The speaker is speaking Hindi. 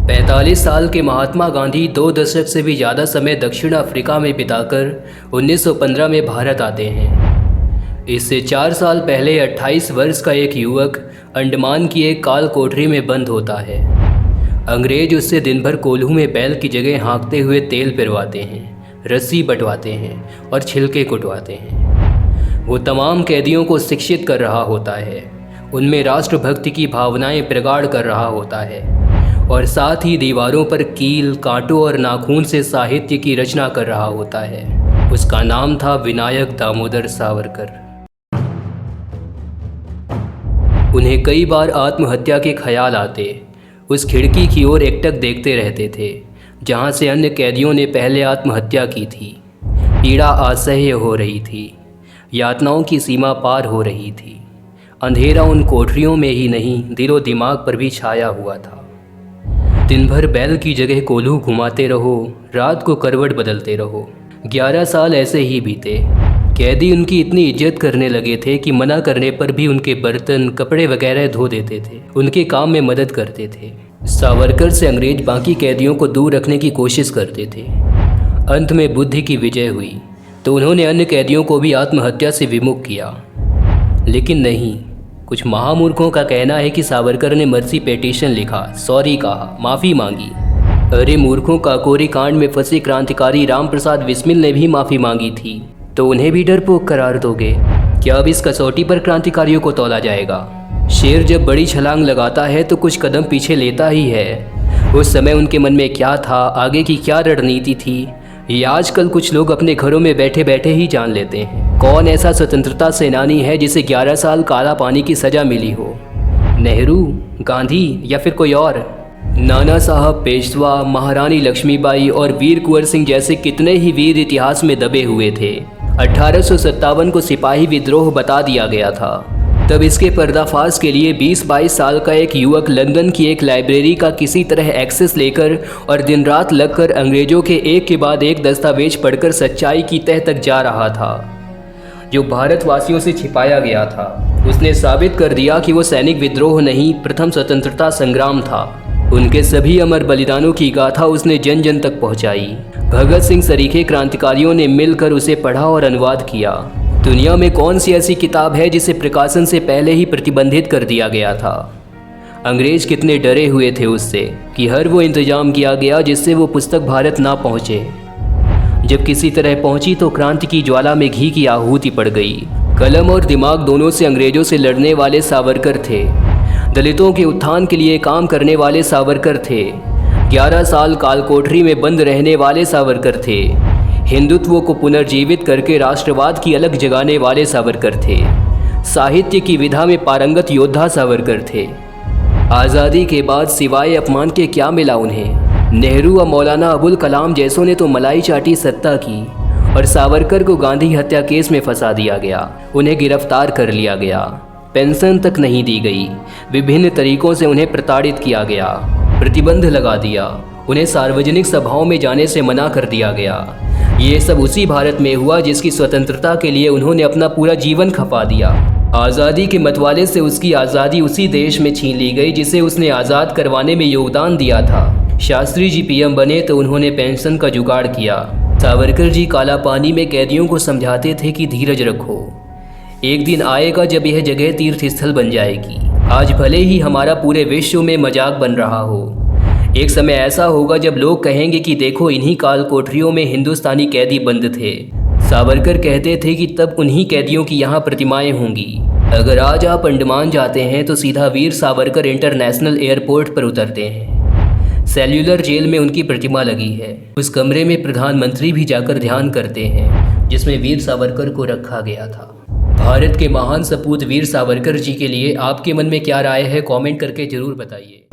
45 साल के महात्मा गांधी 2 दशक से भी ज़्यादा समय दक्षिण अफ्रीका में बिताकर 1915 में भारत आते हैं। इससे 4 साल पहले 28 वर्ष का एक युवक अंडमान की एक काल कोठरी में बंद होता है। अंग्रेज उससे दिन भर कोल्हू में बैल की जगह हाँकते हुए तेल पिरवाते हैं, रस्सी बंटवाते हैं और छिलके कुटवाते हैं। वो तमाम कैदियों को शिक्षित कर रहा होता है, उनमें राष्ट्रभक्ति की भावनाएं प्रगाढ़ कर रहा होता है और साथ ही दीवारों पर कील, कांटों और नाखून से साहित्य की रचना कर रहा होता है। उसका नाम था विनायक दामोदर सावरकर। उन्हें कई बार आत्महत्या के ख्याल आते। उस खिड़की की ओर एकटक देखते रहते थे जहां से अन्य कैदियों ने पहले आत्महत्या की थी। पीड़ा असह्य हो रही थी, यातनाओं की सीमा पार हो रही थी। अंधेरा उन कोठरियों में ही नहीं, दिलो दिमाग पर भी छाया हुआ था। दिन भर बैल की जगह कोल्हू घुमाते रहो, रात को करवट बदलते रहो। 11 साल ऐसे ही बीते। कैदी उनकी इतनी इज्जत करने लगे थे कि मना करने पर भी उनके बर्तन, कपड़े वगैरह धो देते थे, उनके काम में मदद करते थे। सावरकर से अंग्रेज बाकी कैदियों को दूर रखने की कोशिश करते थे। अंत में बुद्धि की विजय हुई तो उन्होंने अन्य कैदियों को भी आत्महत्या से विमुख किया। लेकिन नहीं, कुछ महामूर्खों का कहना है कि सावरकर ने मर्सी पेटिशन लिखा, सॉरी कहा, माफ़ी मांगी। अरे मूर्खों, काकोरी कांड में फंसे क्रांतिकारी रामप्रसाद बिस्मिल ने भी माफ़ी मांगी थी, तो उन्हें भी डरपोक करार दोगे क्या? अब इस कसौटी पर क्रांतिकारियों को तौला जाएगा। शेर जब बड़ी छलांग लगाता है तो कुछ कदम पीछे लेता ही है। उस समय उनके मन में क्या था, आगे की क्या रणनीति थी, ये आजकल कुछ लोग अपने घरों में बैठे बैठे ही जान लेते हैं। कौन ऐसा स्वतंत्रता सेनानी है जिसे 11 साल काला पानी की सज़ा मिली हो? नेहरू, गांधी या फिर कोई और? नाना साहब पेशवा, महारानी लक्ष्मीबाई और वीर कुंवर सिंह जैसे कितने ही वीर इतिहास में दबे हुए थे। 1857 को सिपाही विद्रोह बता दिया गया था। तब इसके पर्दाफाश के लिए 20-22 साल का एक युवक लंदन की एक लाइब्रेरी का किसी तरह एक्सेस लेकर और दिन रात लगकर अंग्रेजों के एक के बाद एक दस्तावेज पढ़कर सच्चाई की तह तक जा रहा था, जो भारतवासियों से छिपाया गया था। उसने साबित कर दिया कि वो सैनिक विद्रोह नहीं, प्रथम स्वतंत्रता संग्राम था। उनके सभी अमर बलिदानों की गाथा उसने जन जन तक पहुंचाई। भगत सिंह सरीखे क्रांतिकारियों ने मिलकर उसे पढ़ा और अनुवाद किया। दुनिया में कौन सी ऐसी किताब है जिसे प्रकाशन से पहले ही प्रतिबंधित कर दिया गया था? अंग्रेज कितने डरे हुए थे उससे कि हर वो इंतजाम किया गया जिससे वो पुस्तक भारत ना पहुंचे। जब किसी तरह पहुंची तो क्रांति की ज्वाला में घी की आहुति पड़ गई। कलम और दिमाग दोनों से अंग्रेजों से लड़ने वाले सावरकर थे। दलितों के उत्थान के लिए काम करने वाले सावरकर थे। 11 साल कालकोठरी में बंद रहने वाले सावरकर थे। हिंदुत्व को पुनर्जीवित करके राष्ट्रवाद की अलग जगाने वाले सावरकर थे। साहित्य की विधा में पारंगत योद्धा सावरकर थे। आज़ादी के बाद सिवाय अपमान के क्या मिला उन्हें? नेहरू व मौलाना अबुल कलाम जैसों ने तो मलाई चाटी सत्ता की और सावरकर को गांधी हत्या केस में फंसा दिया गया। उन्हें गिरफ्तार कर लिया गया, पेंशन तक नहीं दी गई, विभिन्न तरीकों से उन्हें प्रताड़ित किया गया, प्रतिबंध लगा दिया, उन्हें सार्वजनिक सभाओं में जाने से मना कर दिया गया। ये सब उसी भारत में हुआ जिसकी स्वतंत्रता के लिए उन्होंने अपना पूरा जीवन खपा दिया। आज़ादी के मतवाले से उसकी आज़ादी उसी देश में छीन ली गई जिसे उसने आज़ाद करवाने में योगदान दिया था। शास्त्री जी पीएम बने तो उन्होंने पेंशन का जुगाड़ किया। सावरकर जी काला पानी में कैदियों को समझाते थे कि धीरज रखो, एक दिन आएगा जब यह जगह तीर्थ स्थल बन जाएगी। आज भले ही हमारा पूरे विश्व में मजाक बन रहा हो, एक समय ऐसा होगा जब लोग कहेंगे कि देखो, इन्हीं काल कोठरियों में हिंदुस्तानी कैदी बंद थे। सावरकर कहते थे कि तब उन्हीं कैदियों की यहाँ प्रतिमाएं होंगी। अगर आज आप अंडमान जाते हैं तो सीधा वीर सावरकर इंटरनेशनल एयरपोर्ट पर उतरते हैं। सेल्यूलर जेल में उनकी प्रतिमा लगी है। उस कमरे में प्रधानमंत्री भी जाकर ध्यान करते हैं जिसमें वीर सावरकर को रखा गया था। भारत के महान सपूत वीर सावरकर जी के लिए आपके मन में क्या राय है, कमेंट करके जरूर बताइए।